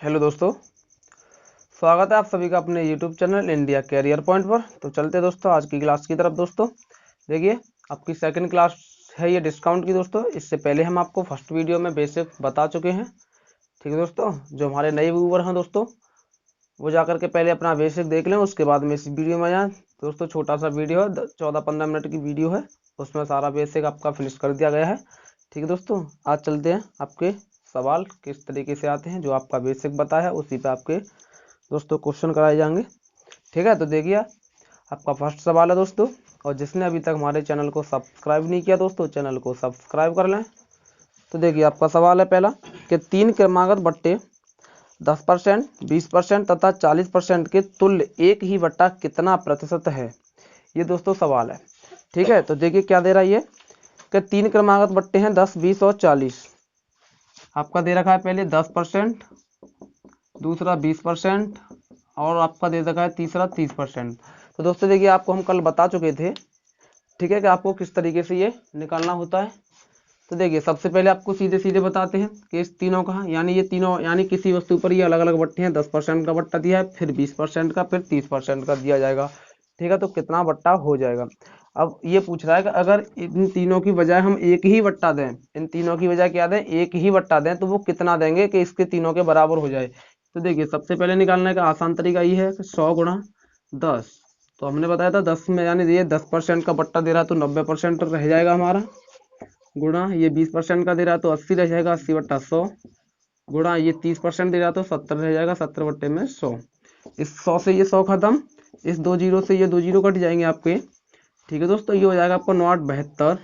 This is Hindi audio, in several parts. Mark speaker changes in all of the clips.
Speaker 1: हेलो दोस्तों, स्वागत है आप सभी का अपने YouTube channel India career point पर। तो चलते हैं दोस्तों आज की क्लास की तरफ। दोस्तों देखिए, आपकी सेकंड क्लास है ये डिस्काउंट की। दोस्तों इससे पहले हम आपको फर्स्ट वीडियो में बेसिक बता चुके हैं। ठीक है दोस्तों, जो हमारे नए व्यूअर हैं दोस्तों वो जाकर के पहले अपना बेसिक देख लें, उसके बाद में इस वीडियो में जाएँ। दोस्तों छोटा सा वीडियो है, 14-15 मिनट की वीडियो है, उसमें सारा बेसिक आपका फिनिश कर दिया गया है। ठीक है दोस्तों, आज चलते हैं आपके सवाल किस तरीके से आते हैं। जो आपका बेसिक बताया है उसी पे आपके दोस्तों क्वेश्चन कराए जाएंगे। ठीक है, तो देखिए आपका फर्स्ट सवाल है दोस्तों, और जिसने अभी तक हमारे चैनल को सब्सक्राइब नहीं किया दोस्तों, चैनल को सब्सक्राइब कर लें। तो देखिए आपका सवाल है पहला कि 3 क्रमागत बट्टे 10%, 20% तथा 40% के तुल्य एक ही बट्टा कितना प्रतिशत है। ये दोस्तों सवाल है। ठीक है, तो देखिए क्या दे रहा है ये कि 3 क्रमागत बट्टे हैं 10, 20 और 40। आपका दे रखा है पहले 10%, दूसरा 20% और आपका दे रखा है तीसरा 30%। तो दोस्तों देखिए आपको हम कल बता चुके थे, ठीक है, कि आपको किस तरीके से ये निकालना होता है। तो देखिए सबसे पहले आपको सीधे सीधे बताते हैं कि इस तीनों का, यानी ये तीनों, यानी किसी वस्तु पर ये अलग अलग बट्टे हैं। 10% का बट्टा दिया है, फिर 20% का, फिर 30% का दिया जाएगा। ठीक है, तो कितना बट्टा हो जाएगा। अब ये पूछ रहा है कि अगर इन तीनों की बजाय हम एक ही बट्टा दें, इन तीनों की बजाय क्या दें, एक ही बट्टा दें, तो वो कितना देंगे कि इसके तीनों के बराबर हो जाए। तो देखिए सबसे पहले निकालने का आसान तरीका ये है कि 100 गुणा 10। तो हमने बताया था 10 में, यानी ये 10% का बट्टा दे रहा है तो 90% रह जाएगा हमारा, गुणा ये 20% का दे रहा है तो 80 रह जाएगा, 80 बट्टा 100, गुणा ये 30% दे रहा है तो 70 रह जाएगा, 70 बट्टे में 100। इस 100 से ये 100 खत्म, इस 2 जीरो से ये 2 जीरो कट जाएंगे आपके। ठीक है दोस्तों, ये हो जाएगा आपको 9 8 72,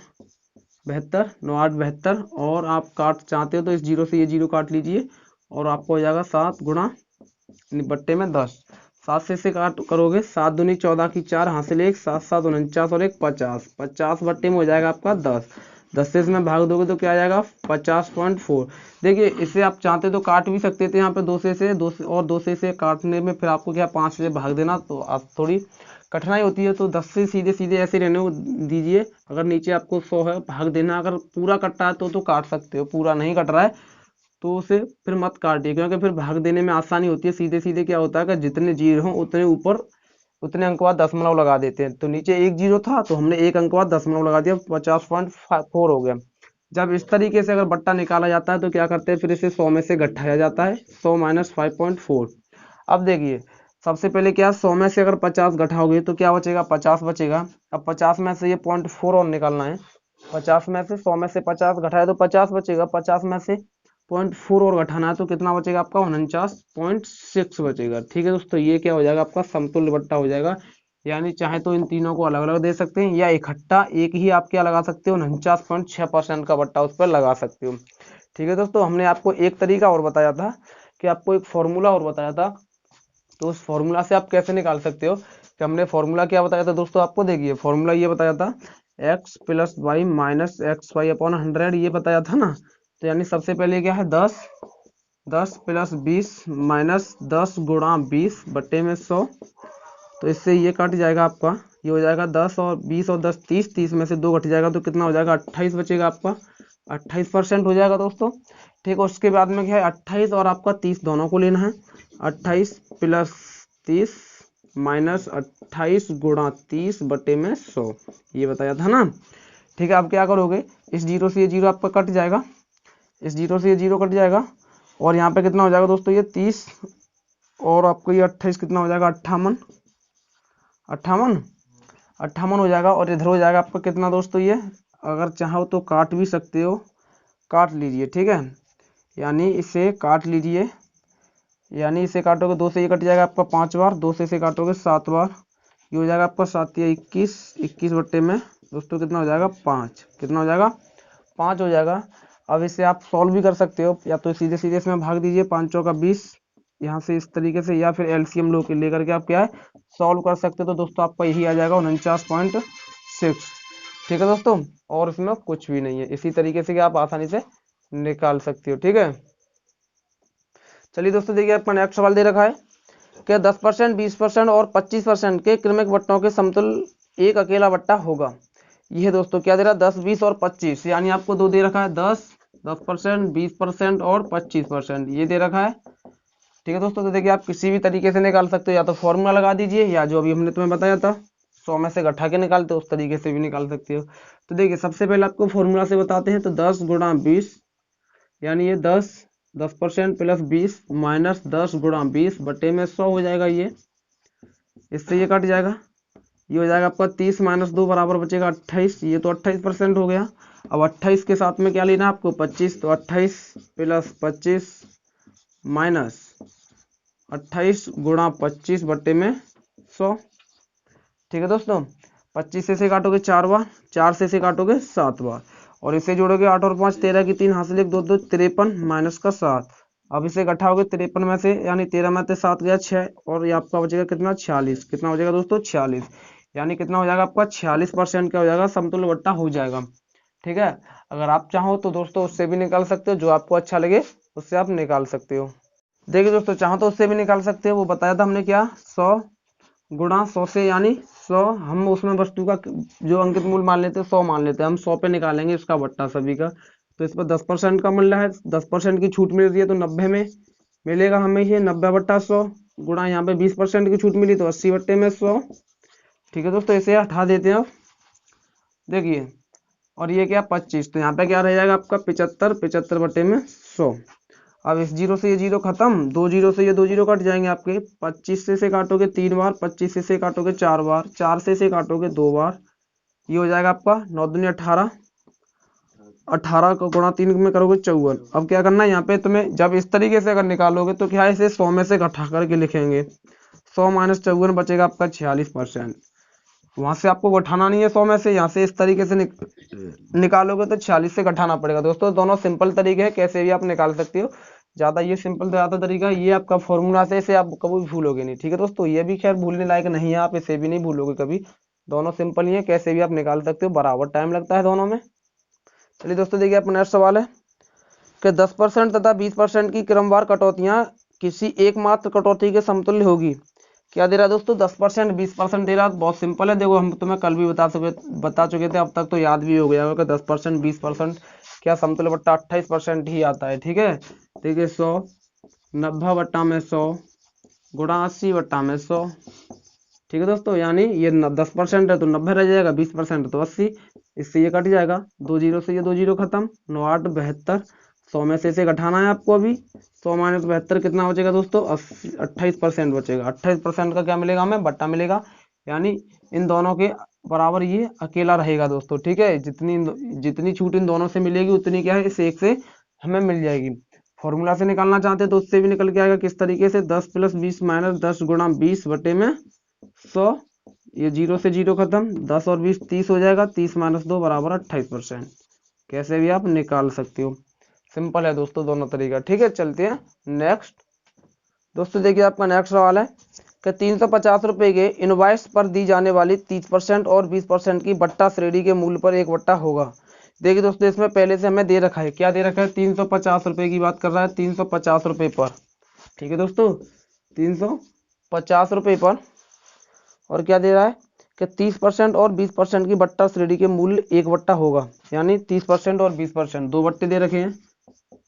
Speaker 1: 72 9 8 72। और आप काट चाहते हो तो इस जीरो से ये जीरो काट लीजिए और आपको हो जाएगा 7 गुणा बट्टे में 10। 7 से इसे काट करोगे, 7 दूनी 14 की 4, हासिल 1, 7 7 49 और 1 50। 50 बट्टे में हो जाएगा आपका 10। 10 से इसमें भाग दोगे तो क्या आ जाएगा 50.4। देखिए इसे आप चाहते तो काट भी सकते थे यहाँ पे 2 से दो से, और 2 से इसे काटने में फिर आपको क्या 5 से भाग देना, तो आप थोड़ी कठिनाई होती है। तो 10 से सीधे सीधे ऐसे रहने को दीजिए। अगर नीचे आपको 100 है भाग देना, अगर पूरा कट रहा है तो काट सकते हो, पूरा नहीं कट रहा है तो उसे फिर मत काटिए, क्योंकि फिर भाग देने में आसानी होती है। सीधे सीधे क्या होता है कि जितने जीरो हों उतने ऊपर उतने अंक बाद दशमलव लगा देते हैं। तो नीचे एक जीरो था तो हमने एक अंक बाद दशमलव लगा दिया, 50.4 हो गया। जब इस तरीके से अगर बट्टा निकाला जाता है तो क्या करते हैं, फिर इसे 100 में से घटाया जाता है, 100 माइनस 5.4। अब देखिए सबसे पहले क्या, 100 में से अगर 50 घटाओगे तो क्या बचेगा, 50 बचेगा। अब 50 में से ये 0.4 और निकालना है। 50 में से 100 में से 50 घटाए तो 50 बचेगा, 50 में से 0.4 और घटाना है तो कितना बचेगा आपका 49.6 बचेगा। ठीक है दोस्तों, ये क्या हो जाएगा आपका समतुल्य बट्टा हो जाएगा। यानी चाहे तो इन तीनों को अलग अलग दे सकते हैं या इकट्ठा एक ही आप क्या लगा सकते हो, 49.6% का बट्टा उस पर लगा सकते हो। ठीक है दोस्तों, हमने आपको एक तरीका और बताया था कि आपको एक फॉर्मूला और बताया था, तो उस फॉर्मूला से आप कैसे निकाल सकते हो। कि हमने फॉर्मूला क्या बताया था दोस्तों आपको, देखिए फॉर्मूला ये बताया था x plus Y minus X Y upon 100, ये बताया था ना। तो यानी सबसे पहले क्या है 10, 10 प्लस 20 माइनस 10 गुणा 20 बट्टे में 100। तो इससे ये कट जाएगा आपका, ये हो जाएगा 10 और 20 और 10 30, 30 में से 2 घट जाएगा तो कितना हो जाएगा 28 बचेगा आपका, 28% हो जाएगा दोस्तों। ठीक है, उसके बाद में क्या है 28 और आपका 30 दोनों को लेना है। 28 प्लस 30 माइनस 28 गुणा 30 बटे में 100, ये बताया था ना। ठीक है, अब क्या करोगे, इस जीरो से ये जीरो आपका कट जाएगा, इस जीरो से ये जीरो कट जाएगा, और यहाँ पे कितना हो जाएगा दोस्तों ये 30 और आपको ये 28 कितना हो जाएगा 58, 58 58 हो जाएगा। और इधर हो जाएगा आपका कितना दोस्तों, ये अगर चाहो तो काट भी सकते हो, काट लीजिए। ठीक है, यानी इसे काट लीजिए, यानी इसे काटोगे 2 से ये कट जाएगा आपका 5 बार, 2 से इसे काटोगे 7 बार, ये हो जाएगा आपका 7 या 21, 21 बट्टे में दोस्तों कितना हो जाएगा 5, कितना हो जाएगा 5 हो जाएगा। अब इसे आप सॉल्व भी कर सकते हो, या तो सीधे सीधे इसमें भाग दीजिए, 5 चौका 20 यहाँ से इस तरीके से, या फिर एलसीएम लो के लेकर के आप क्या है सॉल्व कर सकते हो। तो दोस्तों आपका यही आ जाएगा 49.6। ठीक है दोस्तों, और इसमें कुछ भी नहीं है, इसी तरीके से आप आसानी से निकाल सकते हो। ठीक है, चलिए दोस्तों देखिए आपका नेक्स्ट सवाल दे रखा है कि 10%, 20% और 25% के क्रमिक बट्टों के समतुल्य एक अकेला बट्टा होगा। यह दोस्तों क्या दे रहा है 10, 20 और 25, यानी आपको दो दे रखा है 10, 10%, 20% और 25%, ये दे रखा है। ठीक है दोस्तों, तो देखिए आप किसी भी तरीके से निकाल सकते हो, या तो फॉर्मूला लगा दीजिए, या जो अभी हमने तुम्हें बताया था 100 में से घटा के निकालते हो उस तरीके से भी निकाल सकते हो। तो देखिए सबसे पहले आपको फॉर्मूला से बताते हैं। तो 10 गुणा 20 यानी ये 10% प्लस 20 माइनस 10 गुणा 20 बटे में 100 हो जाएगा। ये इससे ये कट जाएगा, ये हो जाएगा आपका 30 माइनस 2 बराबर बचेगा 28। ये तो 28% हो गया। अब 28 के साथ में क्या लेना है आपको 25, तो 28 प्लस 25 माइनस 28 गुणा 25 बटे में 100। ठीक है दोस्तों, 25 से काटोगे 4 बार, 4 से काटोगे 7 बार, और इसे जोड़ोगे 8 और 5 13 की 3 हाथ से 1 2 2 53 माइनस का 7। अब इसे घटाओगे 53 में से, यानी 13 में से 7 गया 6, और ये आपका बचेगा कितना 46। कितना हो जाएगा दोस्तों 46, यानी कितना हो जाएगा आपका 46% क्या हो जाएगा समतुल्य बट्टा हो जाएगा। ठीक है, अगर आप चाहो तो दोस्तों उससे भी निकाल सकते हो, जो आपको अच्छा लगे उससे आप निकाल सकते हो। देखिए दोस्तों, चाहो तो उससे भी निकाल सकते हो, वो बताया था हमने क्या 100 गुणा 100 से, यानी 100 हम उसमें वस्तु का जो अंकित मूल्य मान लेते हैं 100 मान लेते हैं, हम 100 पे निकालेंगे इसका बट्टा सभी का। तो इस पर 10% का मूल्य है, 10% की छूट मिल रही है तो 90 में मिलेगा हमें ये 90 बट्टा 100 गुणा यहाँ पे 20% की छूट मिली तो 80 बट्टे में 100। ठीक है दोस्तों, इसे हटा देते हैं अब। देखिए, और ये क्या 25, तो यहाँ पे क्या रह जाएगा आपका 75 बट्टे में 100। अब इस जीरो से ये जीरो खत्म, 2 जीरो से ये 2 जीरो कट जाएंगे आपके। 25 से काटोगे 3 बार, 25 से काटोगे 4 बार, 4 से काटोगे 2 बार, ये हो जाएगा आपका 9 दूनी 18, 18 को गुणा 3 में करोगे 54। अब क्या करना है यहाँ पे तुम्हें, जब इस तरीके से अगर निकालोगे तो क्या है, इसे 100 में से घटा करके लिखेंगे। 100 माइनस 54 बचेगा आपका 46%। वहां से आपको उठाना नहीं है 100 में से, यहाँ से इस तरीके से निकालोगे तो 46 से घटाना पड़ेगा। दोस्तों दोनों सिंपल तरीके हैं, कैसे भी आप निकाल सकते हो। ज्यादा ये सिंपल ज्यादा तरीका ये आपका फॉर्मूला से, इसे आप कभी भूलोगे नहीं। ठीक है दोस्तों, ये भी खैर भूलने लायक नहीं है, आप इसे भी नहीं भूलोगे कभी। दोनों सिंपल ही है, कैसे भी आप निकाल सकते हो, बराबर टाइम लगता है दोनों में। चलिए दोस्तों, देखिए अपना नेक्स्ट सवाल है कि 10% तथा 20% की क्रमवार कटौतियां किसी एकमात्र कटौती के समतुल्य होगी। क्या दे रहा है दोस्तों 10% 20% दे रहा है। बहुत सिंपल है, देखो हम तुम्हें कल भी बता चुके थे, अब तक तो याद भी हो गया होगा कि 10% 20% क्या समतुल्य बट्टा 28% ही आता है। ठीक है, देखिए 100 90 बट्टा में 100 गुणा 80 बट्टा में 100। ठीक है दोस्तों, यानी ये 10% है तो 90 रह जाएगा, 20% तो 80, इससे ये कट जाएगा, 2 जीरो से ये 2 जीरो खत्म, 9 8 72, 100 में से इसे घटाना है आपको अभी। 100 माइनस 72 कितना बचेगा दोस्तों 28% बचेगा। 28% का क्या मिलेगा हमें बट्टा मिलेगा, यानी इन दोनों के बराबर ये अकेला रहेगा दोस्तों। ठीक है, जितनी जितनी छूट इन दोनों से मिलेगी उतनी क्या है इस एक से हमें मिल जाएगी। फॉर्मूला से निकालना चाहते हैं तो उससे भी निकल के आएगा, किस तरीके से 10 प्लस 20 माइनस 10 गुणा 20 बटे में 100। ये जीरो से जीरो खत्म, 10 और 20 30 हो जाएगा, 30 माइनस 2 बराबर 28%। कैसे भी आप निकाल सकते हो, सिंपल है दोस्तों दोनों तरीका। ठीक है, चलते हैं नेक्स्ट। दोस्तों देखिए आपका नेक्स्ट सवाल है कि 350 रुपए के इनवॉइस पर दी जाने वाली 30% और 20% की बट्टा श्रेणी के मूल्य पर एक बट्टा होगा। देखिए दोस्तों, इसमें पहले से हमें दे रखा है, क्या दे रखा है 350 रुपए की बात कर रहा है, 350 रुपए पर। ठीक है दोस्तों, 350 रुपए पर, और क्या दे रहा है कि 30% और 20% की बट्टा श्रेणी के मूल्य एक बट्टा होगा। यानी 30% और 20% दो बट्टे दे रखे हैं,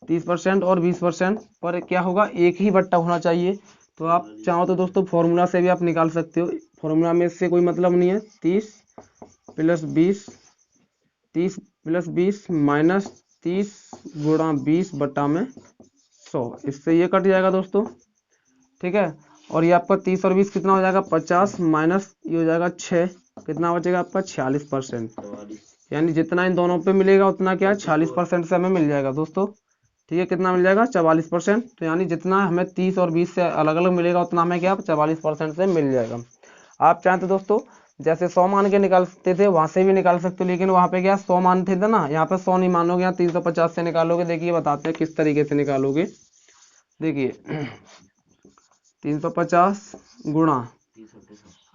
Speaker 1: 30% और 20% पर क्या होगा एक ही बट्टा होना चाहिए। तो आप चाहो तो दोस्तों फॉर्मूला से भी आप निकाल सकते हो, फॉर्मूला में इससे कोई मतलब नहीं है। 30 प्लस 20 30 प्लस 20 माइनस 30 गुणा 20 बट्टा में 100, इससे ये कट जाएगा दोस्तों। ठीक है, और ये आपका 30 और 20 कितना हो जाएगा 50 माइनस ये हो जाएगा 6, कितना बचेगा आपका 46%। यानी जितना इन दोनों पे मिलेगा उतना क्या है 46% से हमें मिल जाएगा दोस्तों। ठीक है, कितना मिल जाएगा 44%। तो यानी जितना हमें 30 और 20 से अलग अलग मिलेगा उतना हमें क्या 44% से मिल जाएगा। आप चाहें तो दोस्तों जैसे 100 मान के निकालते थे वहां से भी निकाल सकते हो, लेकिन वहां पे क्या 100 मानते थे ना, यहाँ पे 100 नहीं मानोगे, यहाँ 350 से निकालोगे। देखिए बताते हैं किस तरीके से निकालोगे। देखिए 350 गुणा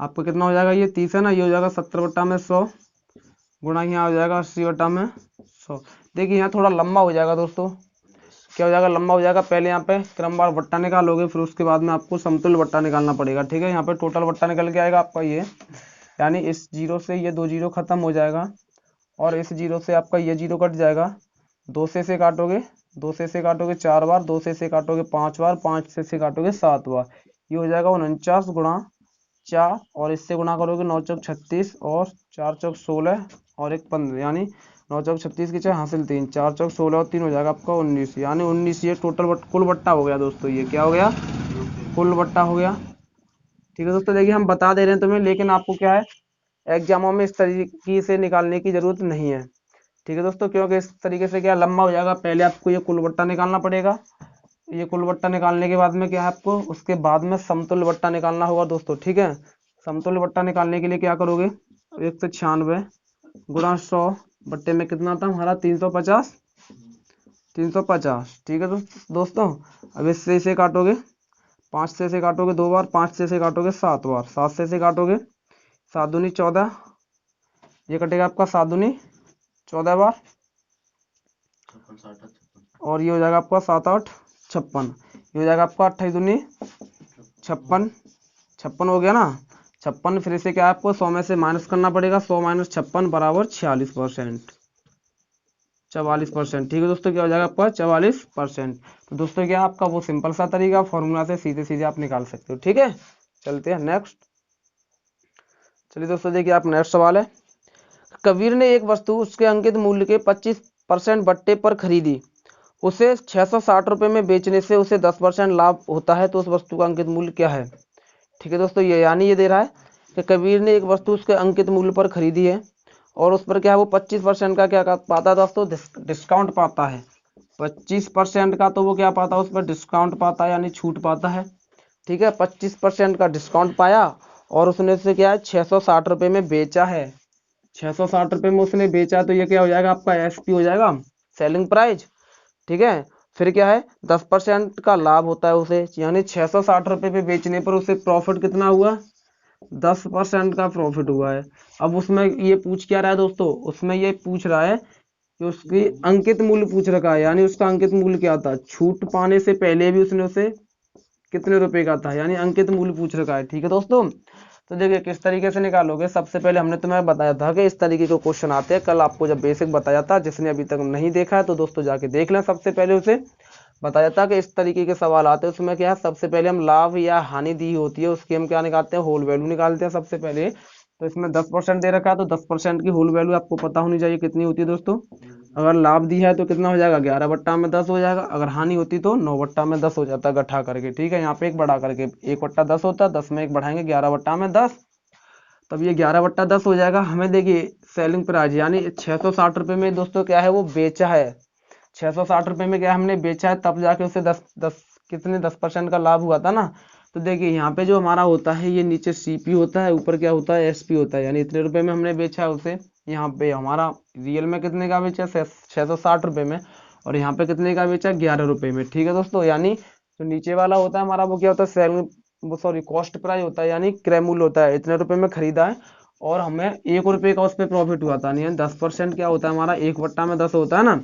Speaker 1: आपको कितना हो जाएगा, ये 30 है ना, ये हो जाएगा 70 बट्टा में 100 गुणा यहाँ हो जाएगा 80 बट्टा में 100। देखिए यहाँ थोड़ा लंबा हो जाएगा दोस्तों, क्या हो जाएगा लंबा हो जाएगा। पहले यहाँ पे क्रमवार बट्टा निकालोगे, फिर उसके बाद में आपको समतुल्य बट्टा निकालना पड़ेगा। ठीक है, यहाँ पे टोटल बट्टा निकल के आएगा आपका ये, यानी इस जीरो से ये 2 जीरो खत्म हो जाएगा, और इस जीरो से आपका ये जीरो कट जाएगा, 2 से काटोगे 2 से इसे काटोगे 4 बार, 2 से इसे काटोगे 5 बार, 5 से इसे काटोगे 7 बार। ये हो जाएगा 49 गुणा 4, और इससे गुणा करोगे 9 चौक 36 और 4 चौक 16 और 1 15, यानी 9 चौक 36 की 4 हासिल 3, 4 चौक 16 और 3 हो जाएगा आपका 19, यानी 19 ये टोटल कुल बट्टा हो गया दोस्तों। ये क्या हो गया? कुल बट्टा हो गया। ठीक है दोस्तों, देखिए हम बता दे रहे हैं तुम्हें, लेकिन आपको क्या है, एग्जामों में इस तरीके से निकालने की जरूरत नहीं है। ठीक है दोस्तों, क्योंकि इस तरीके से क्या लंबा हो जाएगा। पहले आपको ये कुल बट्टा निकालना पड़ेगा। ये कुल बट्टा निकालने के बाद में क्या है आपको, उसके बाद में समतुल्य बट्टा निकालना होगा दोस्तों। ठीक है, समतुल्य बट्टा निकालने के लिए क्या करोगे, 196 गुणा 100 बट्टे में कितना था हमारा 350, 350। ठीक है दोस्तों, अब इससे इसे काटोगे, 5 से इसे काटोगे 2 बार, 5 से इसे काटोगे 7 बार, 7 से इसे काटोगे 7 दूनी 14, ये कटेगा आपका 7 दूनी 14 बार, और ये हो जाएगा आपका 7 8 56, ये हो जाएगा आपका 28 दूनी 56, 56 हो गया ना। 56 फिर से क्या है आपको 100 में से माइनस करना पड़ेगा, 100 माइनस 56 बराबर 46%, 44%। ठीक है दोस्तों, क्या हो जाएगा आपका 44%। तो दोस्तों क्या आपका वो सिंपल सा तरीका फॉर्मूला से सीधे सीधे आप निकाल सकते हो। ठीक है, चलते हैं नेक्स्ट। चलिए दोस्तों, देखिए आप नेक्स्ट सवाल है, कबीर ने एक वस्तु उसके अंकित मूल्य के 25% बट्टे पर खरीदी, उसे 660 रुपये में बेचने से उसे 10% लाभ होता है, तो उस वस्तु का अंकित मूल्य क्या है? ठीक है दोस्तों, ये यानी ये दे रहा है कि कबीर ने एक वस्तु उसके अंकित मूल्य पर खरीदी है, और उस पर क्या है वो 25% का क्या पाता है दोस्तों, डिस्काउंट पाता है। 25% का तो वो क्या पाता है, उस पर डिस्काउंट पाता है, यानी छूट पाता है। ठीक है, 25% का डिस्काउंट पाया, और उसने उसे क्या है 660 रुपये में बेचा है। 660 रुपये में उसने बेचा, तो ये क्या हो जाएगा आपका एसपी हो जाएगा, सेलिंग प्राइस। ठीक है, फिर क्या है 10% का लाभ होता है उसे, यानी 660 रुपये पे बेचने पर उसे प्रॉफिट कितना हुआ, 10% का प्रॉफिट हुआ है। अब उसमें ये पूछ क्या रहा है दोस्तों, उसमें ये पूछ रहा है कि उसकी अंकित मूल्य पूछ रखा है, यानी उसका अंकित मूल्य क्या था, छूट पाने से पहले भी उसने उसे कितने रुपए का था, यानी अंकित मूल्य पूछ रखा है। ठीक है दोस्तों, तो देखिए किस तरीके से निकालोगे। सबसे पहले हमने तुम्हें बताया था कि इस तरीके के क्वेश्चन आते हैं, कल आपको जब बेसिक बताया था, जिसने अभी तक नहीं देखा है तो दोस्तों जाके देख लें। सबसे पहले उसे बताया था कि इस तरीके के सवाल आते हैं, उसमें क्या है सबसे पहले हम लाभ या हानि दी होती है उसकी हम क्या निकालते हैं, होल वैल्यू निकालते हैं सबसे पहले। तो इसमें 10% दे रखा है, तो 10% की होल वैल्यू आपको पता होनी चाहिए कितनी होती है दोस्तों। अगर लाभ दी है तो कितना हो जाएगा, 11/10 हो जाएगा। अगर हानि होती तो 9/10 हो जाता, गठा करके। ठीक है, यहाँ पे एक बढ़ा करके 1/10 होता, 10 में एक बढ़ाएंगे 11/10, तब ये 11/10 हो जाएगा। हमें देखिए सेलिंग प्राइस यानी 660 रुपये में दोस्तों क्या है वो बेचा है, 660 रुपये में क्या हमने बेचा है, तब जाके उसे 10% का लाभ हुआ था ना। तो देखिए यहाँ पे जो हमारा होता है, ये नीचे सीपी होता है, ऊपर क्या होता है एसपी होता है, यानी इतने रुपए में हमने बेचा है उसे। यहाँ पे हमारा रियल में कितने का बेचा, 660 रुपये में, और यहाँ पे कितने का बेचा, 11 रुपये में। ठीक है दोस्तों, यानी जो नीचे वाला होता है हमारा वो क्या होता है, सेलिंग वो सॉरी कॉस्ट प्राइस होता है, यानी क्रय मूल्य होता है, इतने रुपए में खरीदा है, और हमें 1 रुपये का उस पर प्रॉफिट हुआ था, यानी 10% क्या होता है हमारा, 1/10 होता है ना।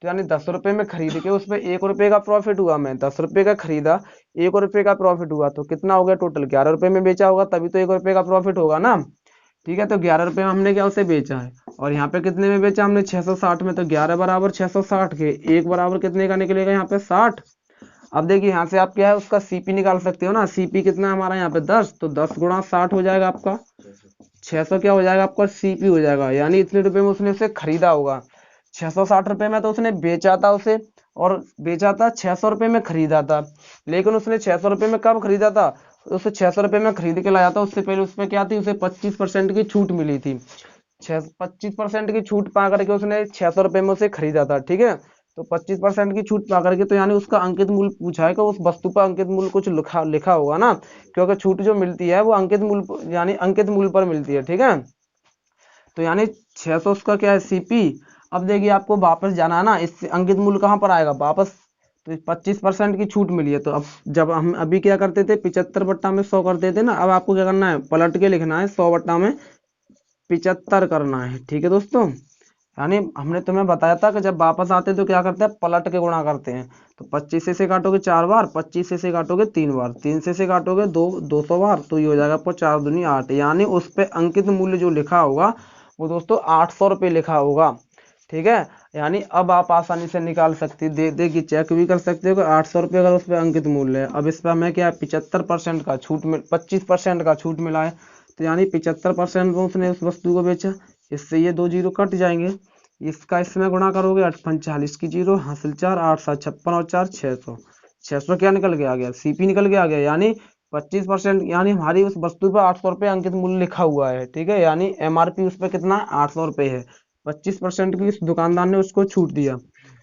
Speaker 1: तो यानी 10 रुपये में खरीद के उसमें 1 रुपये का प्रॉफिट हुआ, मैं 10 रुपये का खरीदा, 1 रुपये का प्रॉफिट हुआ, तो कितना हो गया टोटल, 11 रुपये में बेचा होगा, तभी तो 1 रुपये का प्रॉफिट होगा ना। ठीक है, तो 11 रुपये में हमने क्या उसे बेचा है, और यहाँ पे कितने में बेचा हमने 660 में, तो 11 बराबर 660 के एक बराबर कितने का निकलेगा यहाँ पे 60। अब देखिए यहाँ से आप क्या है उसका सीपी निकाल सकते हो ना, सीपी कितना है हमारा यहाँ पे 10, तो 10 गुणा 60 हो जाएगा आपका 600, क्या हो जाएगा आपका सीपी हो जाएगा, यानी इतने रुपए में उसने उसे खरीदा होगा। 660 रुपये में तो उसने बेचा था उसे, और बेचा था 600 रुपये में खरीदा था, लेकिन उसने 600 रुपये में कब खरीदा था, उसे 600 रुपये में खरीद के लाया था, उससे पहले उस पर क्या थी, उसे 25% की छूट मिली थी। 25% की छूट पा करके उसने 600 रुपये में उसे खरीदा था। ठीक है, तो 25% की छूट पा करके, तो यानी उसका अंकित मूल्य पूछा है कि उस वस्तु पर अंकित मूल्य कुछ लिखा लिखा होगा ना, क्योंकि छूट जो मिलती है वो अंकित मूल्य यानी अंकित मूल्य पर मिलती है। ठीक है, तो यानी 600 उसका क्या है सीपी। अब देखिए आपको वापस जाना है ना, इससे अंकित मूल्य कहाँ पर आएगा वापस, तो 25% की छूट मिली है, तो अब जब हम अभी क्या करते थे 75/100 करते थे ना, अब आपको क्या करना है पलट के लिखना है, 100/75 करना है। ठीक है दोस्तों, यानी हमने तुम्हें बताया था कि जब वापस आते हैं तो क्या करते हैं पलट के गुणा करते हैं। तो 25 से काटोगे 4 बार, 25 से काटोगे 3 बार, 3 से काटोगे 200 बार, तो ये हो जाएगा आपको 4 दूनी 8, यानी उस पे अंकित मूल्य जो लिखा होगा वो दोस्तों 800 रुपये लिखा होगा। ठीक है, यानी अब आप आसानी से निकाल सकते देखिए चेक भी कर सकते हो कि 800 रुपये अगर उस पर अंकित मूल्य है। अब इस पर हमें क्या है 75% का छूट 25% का छूट मिला है, तो यानी 75% में उसने उस वस्तु को बेचा। इससे ये 2 जीरो कट जाएंगे, इसका इसमें गुणा करोगे 845 की जीरो हासिल 4 8 7 56 और 4 600। 600 क्या निकल के आ गया, सीपी निकल के आ गया, यानी 25%, यानी हमारी उस वस्तु पर 800 रुपये अंकित मूल्य लिखा हुआ है। ठीक है, यानी एमआरपी उस पर कितना है 800 रुपये है, 25% की इस दुकानदार ने उसको छूट दिया,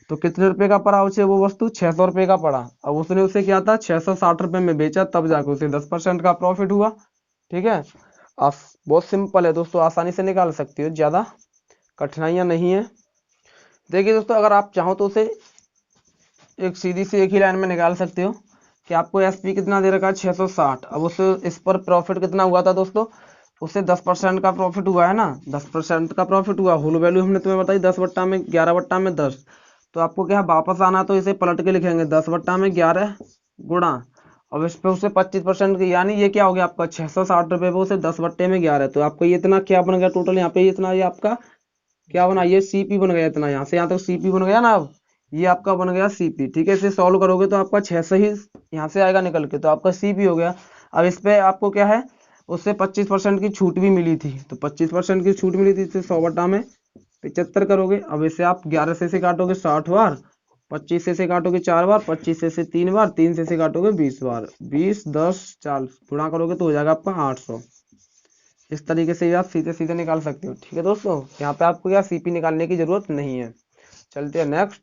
Speaker 1: तो कितने रुपए का पड़ा उसे वो वस्तु 600 रुपये का पड़ा। अब उसने उसे क्या था 660 रुपये में बेचा, तब जाकर उसे 10% का प्रॉफिट हुआ। ठीक है, आप बहुत सिंपल है दोस्तों, आसानी से निकाल सकते हो, ज्यादा कठिनाइयां नहीं है। देखिए दोस्तों, अगर आप चाहो तो उसे एक सीधी सी एक ही लाइन में निकाल सकते हो कि आपको एसपी कितना दे रखा है 660। अब उसे इस पर प्रॉफिट कितना हुआ था दोस्तों, उससे 10% का प्रॉफिट हुआ है ना, 10% का प्रॉफिट हुआ। होल वैल्यू हमने तुम्हें बताई 10/11/10। तो आपको क्या है वापस आना, तो इसे पलट के लिखेंगे 10/11 गुणा, अब इस पे उसे 25% की, यानी ये क्या हो गया आपका 660 रुपये पे उसे 10/11। तो आपको ये इतना क्या बन गया टोटल, यहाँ पे इतना ये आपका क्या बना, ये सीपी बन गया इतना, यहाँ से यहाँ तक सीपी बन गया ना। अब ये आपका बन गया सीपी। ठीक है, इसे सॉल्व करोगे तो आपका 600 ही यहाँ से आएगा निकल के, तो आपका सीपी हो गया। अब इस पे आपको क्या है उससे 25% की छूट भी मिली थी, तो 25% की छूट मिली थी, इसे 100/75 करोगे। अब इसे आप 11 से काटोगे 60 बार, 25 से काटोगे 4 बार, 25 से 3 बार, 3 से काटोगे 20 बार, 20 10 40 गुणा करोगे तो हो जाएगा आपका 800। इस तरीके से आप सीधे सीधे निकाल सकते हो। ठीक है दोस्तों, यहाँ पे आपको क्या सीपी निकालने की जरूरत नहीं है। चलते हैं नेक्स्ट।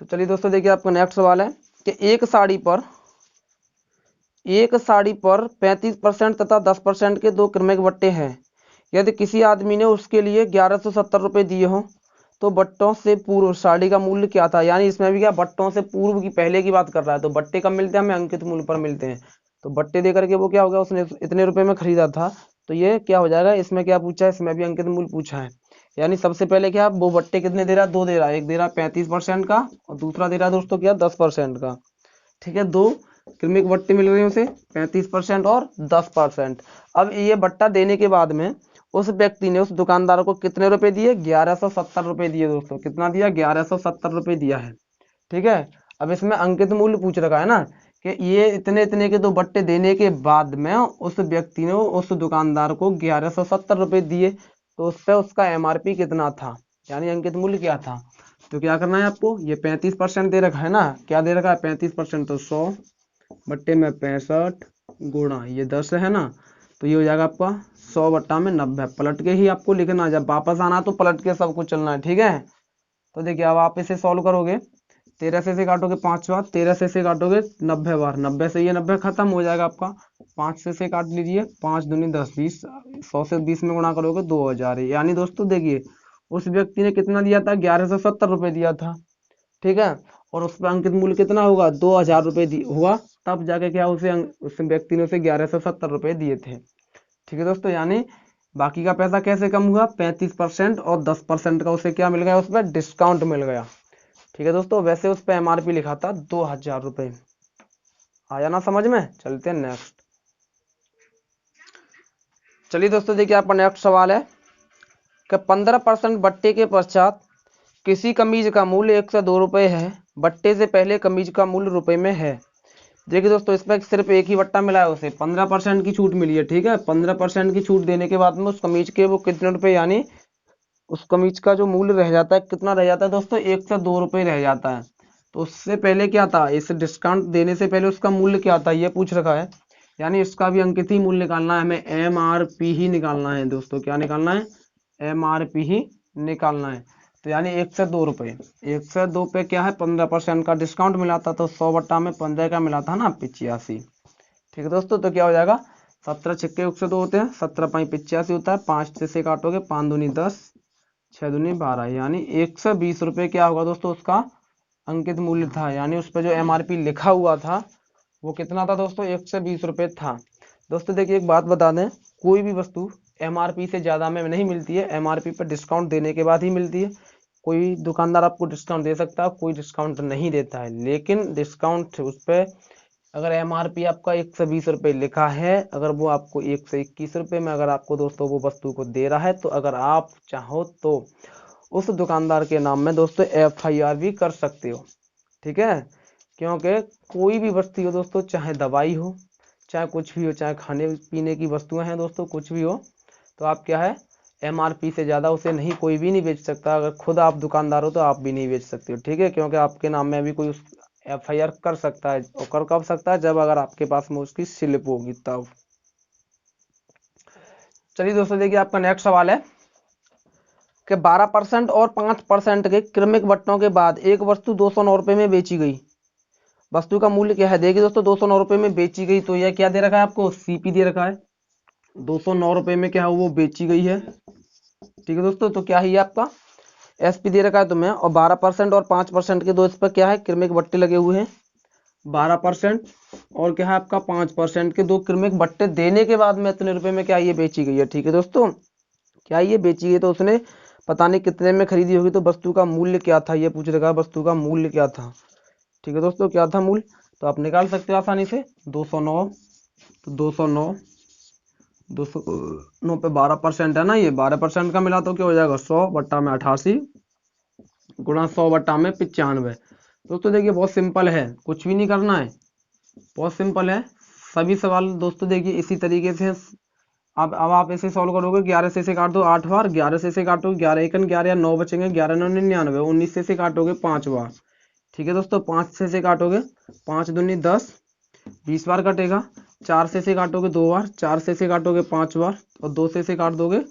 Speaker 1: तो चलिए दोस्तों, देखिए आपका नेक्स्ट सवाल है कि एक साड़ी पर 35% तथा 10% के दो क्रमिक बट्टे हैं। यदि किसी आदमी ने उसके लिए 1170 रुपये दिए हों, तो बट्टों से पूर्व साड़ी का मूल्य क्या था। यानी इसमें भी क्या बट्टों से पूर्व की पहले की बात कर रहा है, तो बट्टे कब मिलते हैं हमें, अंकित मूल्य पर मिलते हैं। तो बट्टे दे करके वो क्या हो गया, उसने इतने रुपए में खरीदा था, तो ये क्या हो जाएगा, इसमें क्या पूछा है, इसमें भी अंकित मूल्य पूछा है। यानी सबसे पहले क्या वो बट्टे कितने दे रहा है, दो दे रहा है, एक दे रहा है 35% का और दूसरा दे रहा है दोस्तों क्या 10% का। ठीक है, दो क्रमिक बट्टे मिल रहे हैं उसे 35% और 10%। अब ये बट्टा देने के बाद में उस व्यक्ति ने उस दुकानदार को कितने रुपए दिए, 1170 रुपए दिए दोस्तों। कितना दिया, 1170 रुपए दिया है। ठीक है, अब इसमें अंकित मूल्य पूछ रखा है ना कि ये इतने इतने के दो बट्टे देने के बाद में उस व्यक्ति ने उस दुकानदार को 1170 रुपए दिए, तो उस पर उसका एमआरपी कितना था, यानी अंकित मूल्य क्या था। तो क्या करना है आपको, ये 35% दे रखा है ना, क्या दे रखा है 35%, तो 100 बट्टे में 65 गुणा ये 10 है ना, तो ये हो जाएगा आपका 100/90। पलट के ही आपको लिखना, जब वापस आना तो पलट के सब कुछ चलना है। ठीक है, तो देखिए अब आप इसे सॉल्व करोगे, 13 से काटोगे 5 बार, 13 से काटोगे 90 बार, 90 से ये 90 खत्म हो जाएगा आपका। 5 से काट लीजिए, 5 दूनी 10 20, 100 से 20 में गुणा करोगे 2000। यानी दोस्तों देखिए उस व्यक्ति ने कितना दिया था, 1170 रुपये दिया था। ठीक है, और उस पर अंकित मूल्य कितना होगा, 2000 रुपये हुआ, तब जाके क्या उस व्यक्ति ने उसे 1170 रुपये दिए थे। ठीक है दोस्तों, यानी बाकी का पैसा कैसे कम हुआ, 35% और 10% का उसे क्या मिल गया, उस पर डिस्काउंट मिल गया। ठीक है दोस्तों, वैसे उस पर एमआरपी लिखा था 2000 रुपये। आया ना समझ में। चलते हैं नेक्स्ट। चलिए दोस्तों, देखिए आपका नेक्स्ट सवाल है कि 15% बट्टे के पश्चात किसी कमीज का मूल्य 102 रुपये है, बट्टे से पहले कमीज का मूल्य रुपए में है। देखिए दोस्तों, इसमें सिर्फ एक ही बट्टा मिला है, उसे 15% की छूट मिली है। ठीक है, 15% की छूट देने के बाद में उस कमीज के वो कितने रुपए, यानी उस कमीज का जो मूल्य रह जाता है, कितना रह जाता है दोस्तों, 102 रुपये रह जाता है। तो उससे पहले क्या था, इस डिस्काउंट देने से पहले उसका मूल्य क्या था, ये पूछ रखा है। यानी इसका भी अंकित ही मूल्य निकालना है हमें, एमआरपी ही निकालना है दोस्तों। क्या निकालना है, एमआरपी ही निकालना है। तो यानी 102 रुपये, 102 पे क्या है 15% का डिस्काउंट मिला था, तो 100/15 का मिला था ना 85। ठीक है दोस्तों, तो क्या हो जाएगा, 17 छक्के 102 होते हैं, 17 5 85 होता है, 5 से काटोगे 5 दूनी 10, 6 दूनी 12, यानी 120 रुपये क्या होगा दोस्तों उसका अंकित मूल्य था। यानी उस पर जो एमआरपी लिखा हुआ था वो कितना था दोस्तों, 120 रुपये था। दोस्तों देखिए एक बात बता दें, कोई भी वस्तु एमआरपी से ज़्यादा में नहीं मिलती है, एमआरपी पर डिस्काउंट देने के बाद ही मिलती है। कोई दुकानदार आपको डिस्काउंट दे सकता है, कोई डिस्काउंट नहीं देता है, लेकिन डिस्काउंट उस पर अगर MRP आपका 120 रुपये लिखा है, अगर वो आपको 121 रुपये में अगर आपको दोस्तों वो वस्तु को दे रहा है, तो अगर आप चाहो तो उस दुकानदार के नाम में दोस्तों FIR भी कर सकते हो। ठीक है, क्योंकि कोई भी वस्तु हो दोस्तों, चाहे दवाई हो, चाहे कुछ भी हो, चाहे खाने पीने की वस्तुएं हैं दोस्तों, कुछ भी हो, तो आप क्या है MRP से ज़्यादा उसे नहीं, कोई भी नहीं बेच सकता। अगर खुद आप दुकानदार हो तो आप भी नहीं बेच सकते हो। ठीक है, क्योंकि आपके नाम में भी कोई उस FIR कर सकता है, और कर कब सकता है, जब अगर आपके पास में उसकी स्लिप होगी तब। चलिए दोस्तों, देखिए आपका नेक्स्ट सवाल है कि 12% और 5% के क्रमिक बट्टों के बाद एक वस्तु 209 रुपये में बेची गई। वस्तु का मूल्य क्या है? देखिए दोस्तों, 209 रुपये में बेची गई, तो यह क्या दे रखा है आपको? CP दे रखा है। 209 रुपये में क्या है वो बेची गई है। ठीक है दोस्तों, तो क्या है ये आपका SP दे रखा है तुम्हें, और 12% और 5% के दो इस पर क्या है क्रमिक बट्टे लगे हुए हैं। 12% और क्या है आपका 5% के दो क्रमिक बट्टे देने के बाद में इतने रुपए में क्या ये बेची गई है। ठीक है दोस्तों, क्या ये बेची गई, तो उसने पता नहीं कितने में खरीदी होगी, तो वस्तु का मूल्य क्या था ये पूछ रखा है, वस्तु का मूल्य क्या था। ठीक है दोस्तों, क्या था मूल्य, तो आप निकाल सकते हो आसानी से। 209, तो 209 पे 12% है ना, ये 12% का मिला तो क्या हो जाएगा 100 बट्टा में 88 गुणा 100 बट्टा में 95। दोस्तों देखिए बहुत सिंपल है, कुछ भी नहीं करना है, बहुत सिंपल है। सभी सवाल दोस्तों देखिए इसी तरीके से। अब आप इसे सॉल्व करोगे, 11 से काट दो 8 बार, 11 से काटोगे 11 एकन 11 या 9 बचेंगे, 11 9 99, 19 से काटोगे 5 बार। ठीक है दोस्तों, 5 से काटोगे 5 दूनी 10, 20 बार कटेगा। 4 से काटोगे 2 बार, 4 से काटोगे 5 बार, और 2 से काट दोगे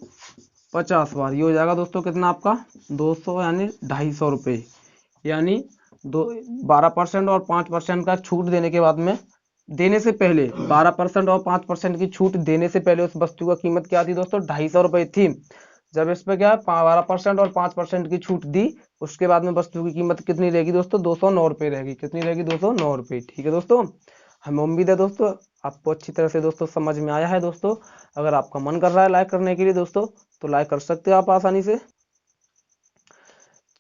Speaker 1: 50 बार। ये हो जाएगा दोस्तों कितना आपका 200 यानी 250 रुपये। यानी 12% और 5% का छूट देने के बाद में, देने से पहले 12% और 5% की छूट देने से पहले उस वस्तु का कीमत क्या थी दोस्तों? 250 रुपये थी। जब इस पर क्या 12% और 5% की छूट दी, उसके बाद में वस्तु की कीमत कितनी रहेगी दोस्तों? 209 रुपये रहेगी। कितनी रहेगी? 209 रुपये। ठीक है दोस्तों, हमें उम्मीद है दोस्तों आपको अच्छी तरह से दोस्तों समझ में आया है। दोस्तों अगर आपका मन कर रहा है लाइक करने के लिए दोस्तों, तो लाइक कर सकते हो आप आसानी से।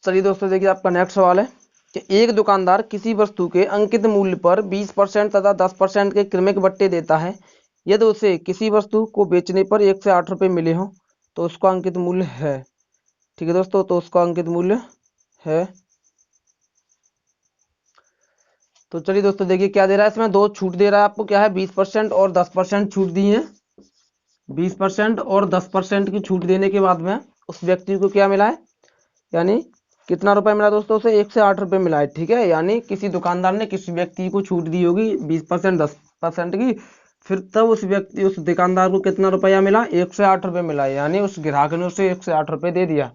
Speaker 1: चलिए दोस्तों, देखिए आपका नेक्स्ट सवाल है कि एक दुकानदार किसी वस्तु के अंकित मूल्य पर 20% तथा 10% के क्रमिक बट्टे देता है। यदि उसे किसी वस्तु को बेचने पर 1 से 8 रुपये मिले हों, तो उसका अंकित मूल्य है। ठीक है दोस्तों, तो उसका अंकित मूल्य है। तो चलिए दोस्तों, देखिए क्या दे रहा है इसमें, दो छूट दे रहा है आपको, क्या है 20% और 10% छूट दी है। 20% और 10% की छूट देने के बाद में उस व्यक्ति को क्या मिला है, यानी कितना रुपए मिला दोस्तों? उसे 1 से 8 रुपये मिला है। ठीक है, यानी किसी दुकानदार ने किसी व्यक्ति को छूट दी होगी 20% 10% की, फिर तब उस दुकानदार को कितना रुपया मिला? 1 से 8 रुपये मिला, यानी उस ग्राहक ने उसे 1 से 8 रुपये दे दिया।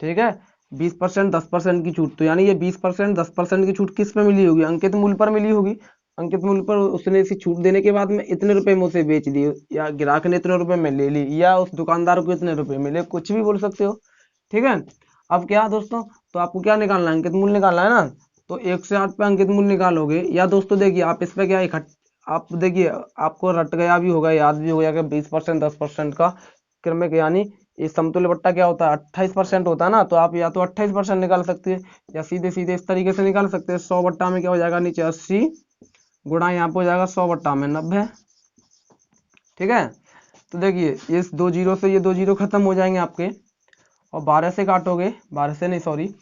Speaker 1: ठीक है, 20% 10% की छूट, तो यानी ये 20% 10% की छूट किस पे मिली होगी? अंकित मूल्य पर मिली होगी। अंकित मूल्य पर उसने इसे छूट देने के बाद में इतने रुपए में उसे बेच दिए, या ग्राहक ने इतने रुपए में ले ली, या उस दुकानदार को इतने रुपए मिले, कुछ भी बोल सकते हो। ठीक है, अब क्या दोस्तों, तो आपको क्या निकालना है? अंकित मूल्य निकालना है ना, तो 1 से 8 पे अंकित मूल्य निकालोगे। या दोस्तों देखिए आप इस पे क्या आप देखिए आपको रट गया भी होगा, याद भी हो गया कि 20% 10% का क्रमिक, यानी ये समतुल्य बट्टा क्या होता है? 28% होता है ना, तो आप या तो 28% निकाल सकते हैं, या सीधे सीधे इस तरीके से निकाल सकते हैं। 100 बट्टा में क्या हो जाएगा? नीचे 80 गुणा यहाँ पे हो जाएगा 100 बट्टा में 90। ठीक है, तो देखिए इस 2 जीरो से ये 2 जीरो खत्म हो जाएंगे आपके, और 12 से काटोगे, 12 से नहीं सॉरी,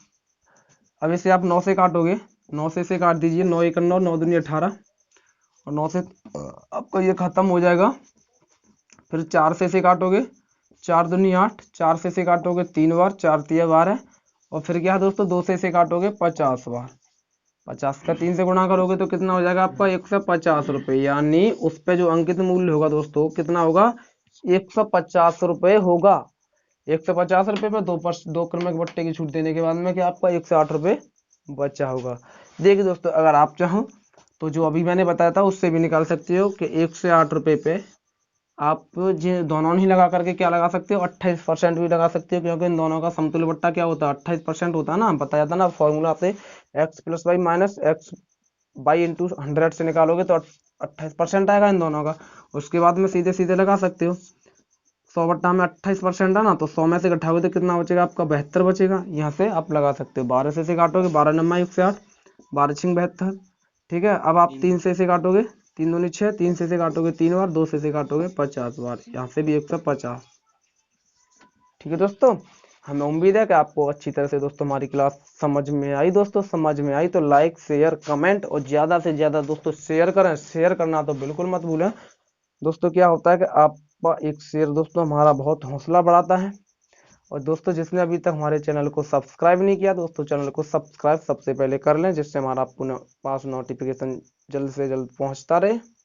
Speaker 1: अब इसे आप 9 से काटोगे, 9 से काट दीजिए, 9 1 9, 9 दूनी 18, और 9 से आपका ये खत्म हो जाएगा। फिर 4 से काटोगे, 4 दूनी 8, 4 से काटोगे 3 बार, 4 तिया 12, और फिर क्या है दोस्तों 2 से काटोगे 50 बार। 50 का 3 से गुणा करोगे तो कितना हो जाएगा आपका? 150 रुपये। यानी उस पर जो अंकित मूल्य होगा दोस्तों कितना होगा? 150 रुपये होगा। 150 रुपये में दो क्रमिक बट्टे की छूट देने के बाद में क्या आपका 1 से 8 रुपये बचा होगा। देखिए दोस्तों, अगर आप चाहो तो जो अभी मैंने बताया था उससे भी निकाल सकते हो कि 1 से 8 रुपये पे आप दोनों ही लगा करके क्या लगा सकते हो? 28% भी लगा सकते हो, क्योंकि इन दोनों का समतुल्य बट्टा क्या होता है? 28% होता है ना, बताया था ना फॉर्मूला आपसे, x + y minus x by into 100 से निकालोगे तो 28% आएगा इन दोनों का। उसके बाद में सीधे सीधे लगा सकते हो। 100 बट्टा में 28% है ना, तो 100 में से घटाओगे तो कितना बचेगा आपका? 72 बचेगा। यहाँ से आप लगा सकते हो, 12 से काटोगे, 12 नम्मा 1 से 8, 12 छिंग 72, ठीक है। अब आप 3 से काटोगे, 3 दूनी 6, 3 से काटोगे 3 बार, 2 से काटोगे 50 बार, यहाँ से भी 150। ठीक है दोस्तों, हमें उम्मीद है कि आपको अच्छी तरह से दोस्तों हमारी क्लास समझ में आई। दोस्तों समझ में आई तो लाइक शेयर कमेंट और ज़्यादा से ज़्यादा दोस्तों शेयर करें। शेयर करना तो बिल्कुल मत भूलें दोस्तों। क्या होता है कि आपका एक शेयर दोस्तों हमारा बहुत हौसला बढ़ाता है। और दोस्तों जिसने अभी तक हमारे चैनल को सब्सक्राइब नहीं किया, दोस्तों चैनल को सब्सक्राइब सबसे पहले कर लें, जिससे हमारा आपको पास नोटिफिकेशन जल्द से जल्द पहुंचता रहे।